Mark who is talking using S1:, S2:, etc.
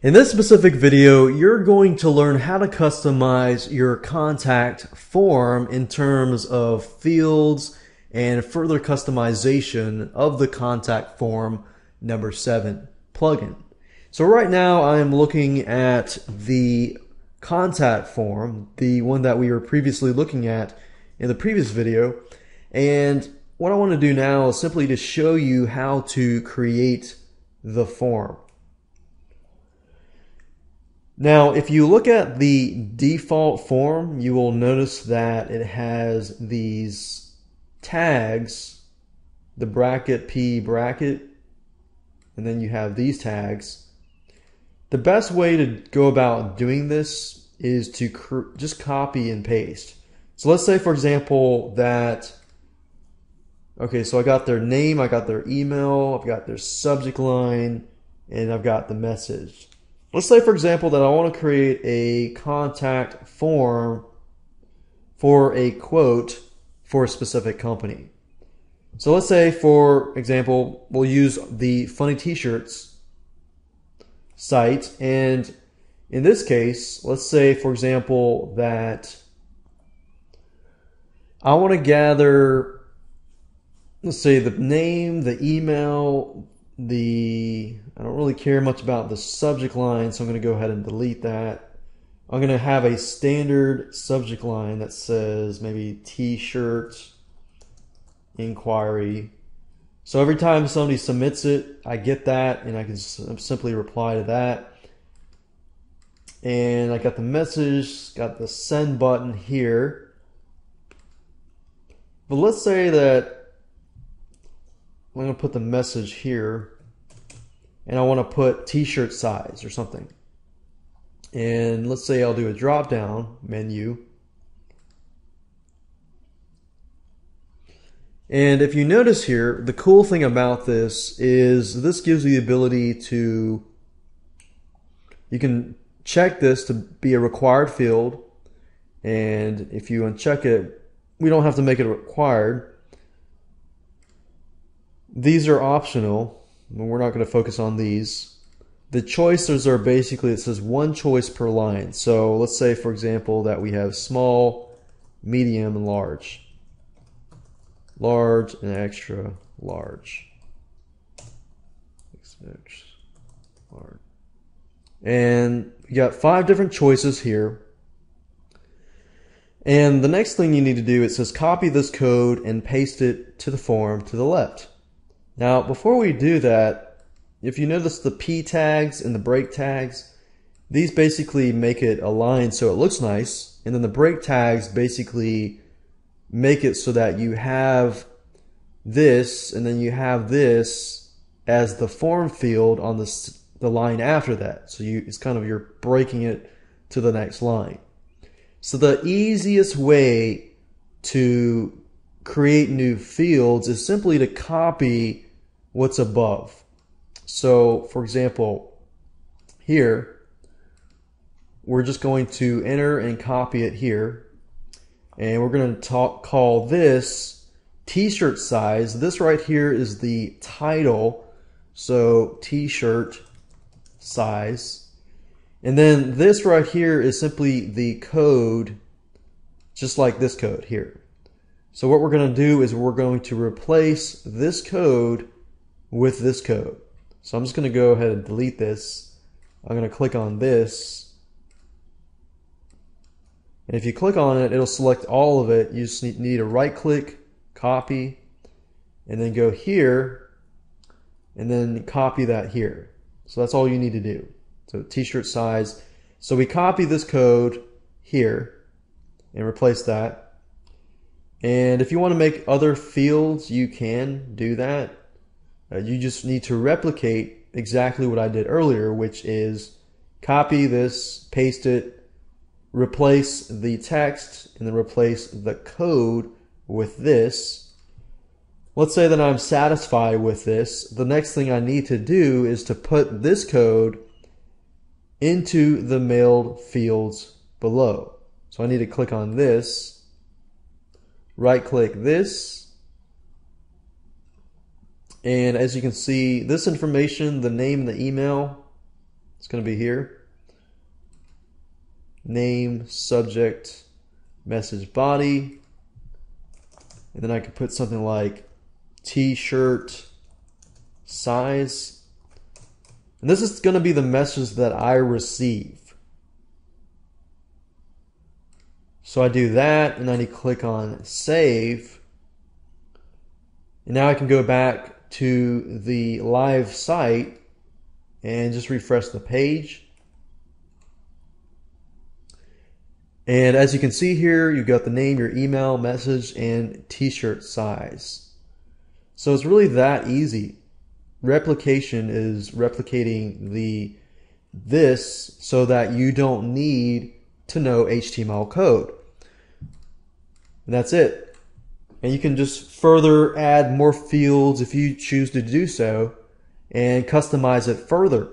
S1: In this specific video, you're going to learn how to customize your contact form in terms of fields and further customization of the contact form number 7 plugin. So right now I am looking at the contact form, the one that we were previously looking at in the previous video, and what I want to do now is simply to show you how to create the form. Now, if you look at the default form, you will notice that it has these tags, the bracket, P bracket, and then you have these tags. The best way to go about doing this is to just copy and paste. So let's say, for example, that, okay, so I got their name, I got their email, I've got their subject line, and I've got the message. Let's say, for example, that I want to create a contact form for a quote for a specific company. So let's say, for example, we'll use the Funny T-shirts site. And in this case, let's say, for example, that I want to gather, let's say, the name, the email, I don't really care much about the subject line, so I'm going to go ahead and delete that. I'm going to have a standard subject line that says maybe T-shirt inquiry. So every time somebody submits it, I get that, and I can simply reply to that. And I got the message, got the send button here. But let's say that I'm going to put the message here, and I want to put T-shirt size or something. And let's say I'll do a drop down menu. And if you notice here, the cool thing about this is this gives you the ability to, you can check this to be a required field. And if you uncheck it, we don't have to make it required. These are optional. We're not going to focus on these. The choices are basically, it says one choice per line. So let's say, for example, that we have small, medium, and large. Large and extra large. Large. And you got 5 different choices here. And the next thing you need to do, it says copy this code and paste it to the form to the left. Now, before we do that, if you notice the P tags and the break tags, these basically make it aligned so it looks nice. And then the break tags basically make it so that you have this, and then you have this as the form field on the line after that. So it's kind of, you're breaking it to the next line. So the easiest way to create new fields is simply to copy what's above. So for example, here we're just going to enter and copy it here, and we're going to call this T-shirt size. This right here is the title, so T-shirt size, and then this right here is simply the code, just like this code here. So what we're going to do is we're going to replace this code with this code. So I'm just going to go ahead and delete this. I'm going to click on this. And if you click on it, it'll select all of it. You just need to right click, copy, and then go here, and then copy that here. So that's all you need to do. So T-shirt size. So we copy this code here and replace that. And if you want to make other fields, you can do that. You just need to replicate exactly what I did earlier, which is copy this, paste it, replace the text, and then replace the code with this. Let's say that I'm satisfied with this. The next thing I need to do is to put this code into the mailed fields below. So I need to click on this, right click this, and as you can see, this information, the name and the email, It's going to be here. Name, subject, message body. And then I could put something like t-shirt size. And this is going to be the message that I receive. So I do that, and then I click on save. And now I can go back to the live site and just refresh the page. And as you can see here, you've got the name, your email, message, and t-shirt size. So it's really that easy. Replication is replicating this so that you don't need to know HTML code. And that's it. And you can just further add more fields if you choose to do so and customize it further.